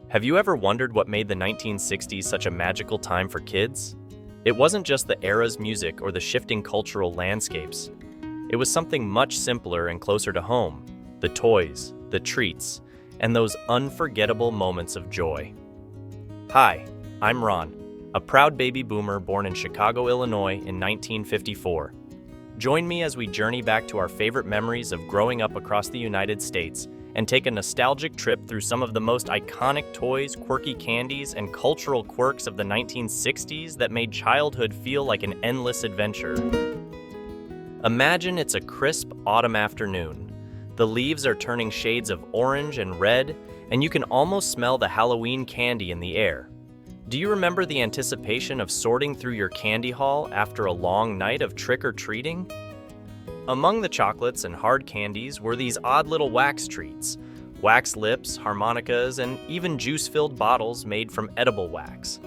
Have you ever wondered what made the 1960s such a magical time for kids? It wasn't just the era's music or the shifting cultural landscapes. It was something much simpler and closer to home: the toys, the treats, and those unforgettable moments of joy. Hi, I'm Ron, a proud baby boomer born in Chicago, Illinois in 1954. Join me as we journey back to our favorite memories of growing up across the United States and take a nostalgic trip through some of the most iconic toys, quirky candies, and cultural quirks of the 1960s that made childhood feel like an endless adventure. Imagine it's a crisp autumn afternoon. The leaves are turning shades of orange and red, and you can almost smell the Halloween candy in the air. Do you remember the anticipation of sorting through your candy haul after a long night of trick-or-treating? Among the chocolates and hard candies were these odd little wax treats: wax lips, harmonicas, and even juice-filled bottles made from edible wax.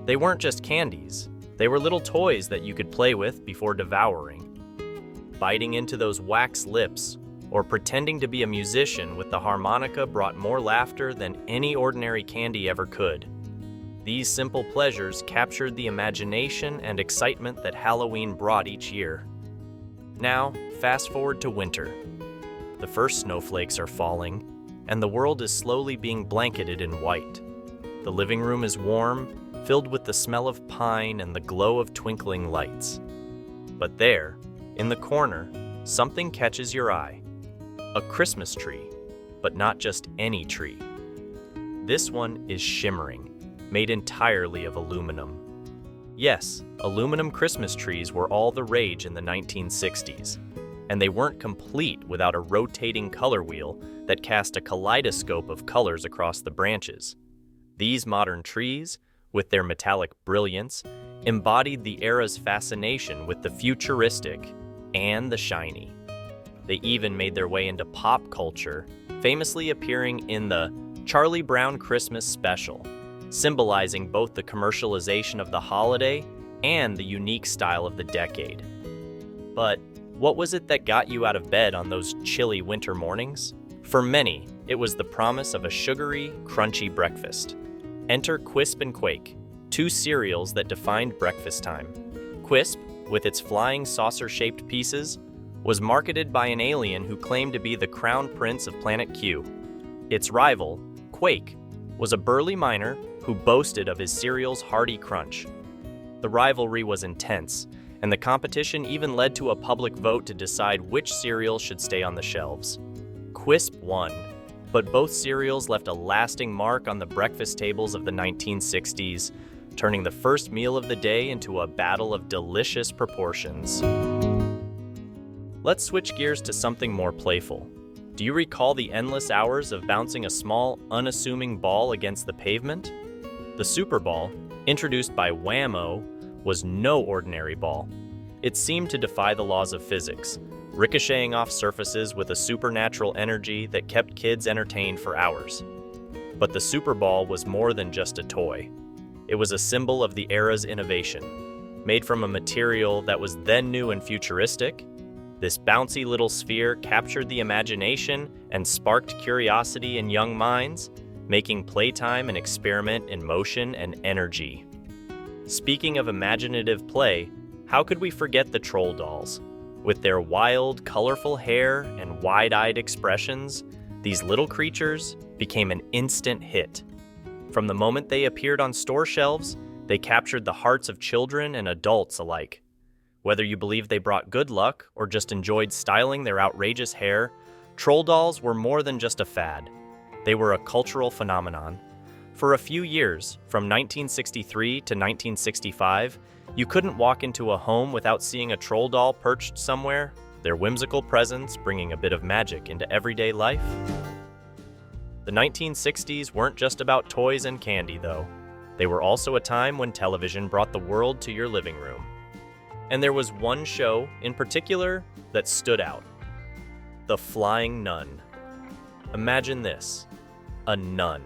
They weren't just candies. They were little toys that you could play with before devouring. Biting into those wax lips or pretending to be a musician with the harmonica brought more laughter than any ordinary candy ever could. These simple pleasures captured the imagination and excitement that Halloween brought each year. Now, fast forward to winter. The first snowflakes are falling, and the world is slowly being blanketed in white. The living room is warm, filled with the smell of pine and the glow of twinkling lights. But there, in the corner, something catches your eye. A Christmas tree, but not just any tree. This one is shimmering, made entirely of aluminum. Yes, aluminum Christmas trees were all the rage in the 1960s, and they weren't complete without a rotating color wheel that cast a kaleidoscope of colors across the branches. These modern trees, with their metallic brilliance, embodied the era's fascination with the futuristic and the shiny. They even made their way into pop culture, famously appearing in the Charlie Brown Christmas Special, symbolizing both the commercialization of the holiday and the unique style of the decade. But what was it that got you out of bed on those chilly winter mornings? For many, it was the promise of a sugary, crunchy breakfast. Enter Quisp and Quake, two cereals that defined breakfast time. Quisp, with its flying saucer-shaped pieces, was marketed by an alien who claimed to be the crown prince of Planet Q. Its rival, Quake, was a burly miner who boasted of his cereal's hearty crunch. The rivalry was intense, and the competition even led to a public vote to decide which cereal should stay on the shelves. Quisp won, but both cereals left a lasting mark on the breakfast tables of the 1960s, turning the first meal of the day into a battle of delicious proportions. Let's switch gears to something more playful. Do you recall the endless hours of bouncing a small, unassuming ball against the pavement? The Super Ball, introduced by Wham-O, was no ordinary ball. It seemed to defy the laws of physics, ricocheting off surfaces with a supernatural energy that kept kids entertained for hours. But the Super Ball was more than just a toy. It was a symbol of the era's innovation. Made from a material that was then new and futuristic, this bouncy little sphere captured the imagination and sparked curiosity in young minds, making playtime an experiment in motion and energy. Speaking of imaginative play, how could we forget the troll dolls? With their wild, colorful hair and wide-eyed expressions, these little creatures became an instant hit. From the moment they appeared on store shelves, they captured the hearts of children and adults alike. Whether you believed they brought good luck or just enjoyed styling their outrageous hair, troll dolls were more than just a fad. They were a cultural phenomenon. For a few years, from 1963 to 1965, you couldn't walk into a home without seeing a troll doll perched somewhere, their whimsical presence bringing a bit of magic into everyday life. The 1960s weren't just about toys and candy, though. They were also a time when television brought the world to your living room. And there was one show in particular that stood out: The Flying Nun. Imagine this: a nun,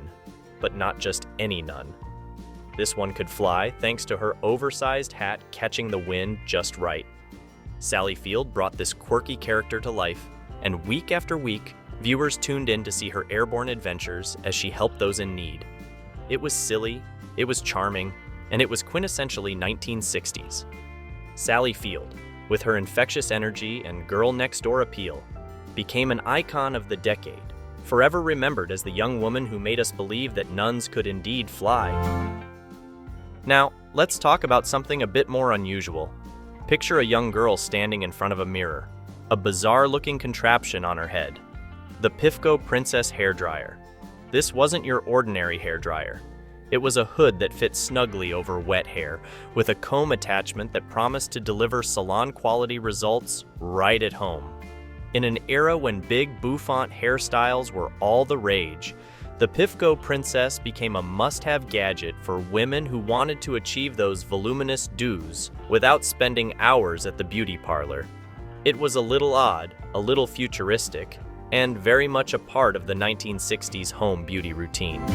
but not just any nun. This one could fly thanks to her oversized hat catching the wind just right. Sally Field brought this quirky character to life, and week after week, viewers tuned in to see her airborne adventures as she helped those in need. It was silly, it was charming, and it was quintessentially 1960s. Sally Field, with her infectious energy and girl-next-door appeal, became an icon of the decade, forever remembered as the young woman who made us believe that nuns could indeed fly. Now, let's talk about something a bit more unusual. Picture a young girl standing in front of a mirror, a bizarre-looking contraption on her head. The Pifco Princess Hairdryer. This wasn't your ordinary hairdryer. It was a hood that fit snugly over wet hair, with a comb attachment that promised to deliver salon-quality results right at home. In an era when big bouffant hairstyles were all the rage, the Pifco Princess became a must-have gadget for women who wanted to achieve those voluminous do's without spending hours at the beauty parlor. It was a little odd, a little futuristic, and very much a part of the 1960s home beauty routine.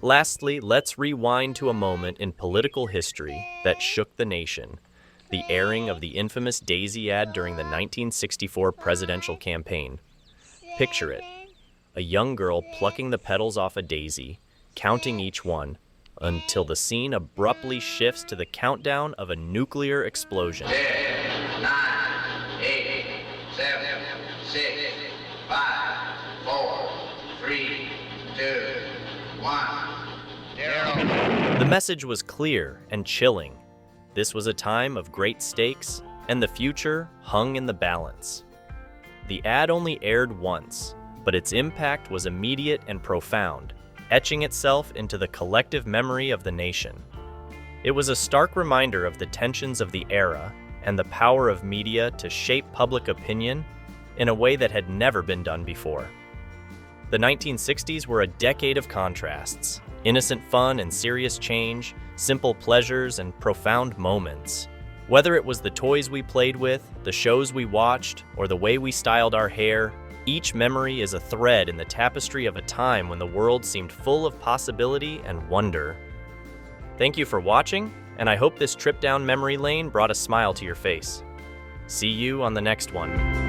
Lastly, let's rewind to a moment in political history that shook the nation: the airing of the infamous Daisy ad during the 1964 presidential campaign. Picture it: a young girl plucking the petals off a daisy, counting each one, until the scene abruptly shifts to the countdown of a nuclear explosion. 10, 9, 8, 7, 6, 5, 4, 3, 2, 1, 0. The message was clear and chilling. This was a time of great stakes, and the future hung in the balance. The ad only aired once, but its impact was immediate and profound, etching itself into the collective memory of the nation. It was a stark reminder of the tensions of the era and the power of media to shape public opinion in a way that had never been done before. The 1960s were a decade of contrasts: innocent fun and serious change, simple pleasures and profound moments. Whether it was the toys we played with, the shows we watched, or the way we styled our hair, each memory is a thread in the tapestry of a time when the world seemed full of possibility and wonder. Thank you for watching, and I hope this trip down memory lane brought a smile to your face. See you on the next one.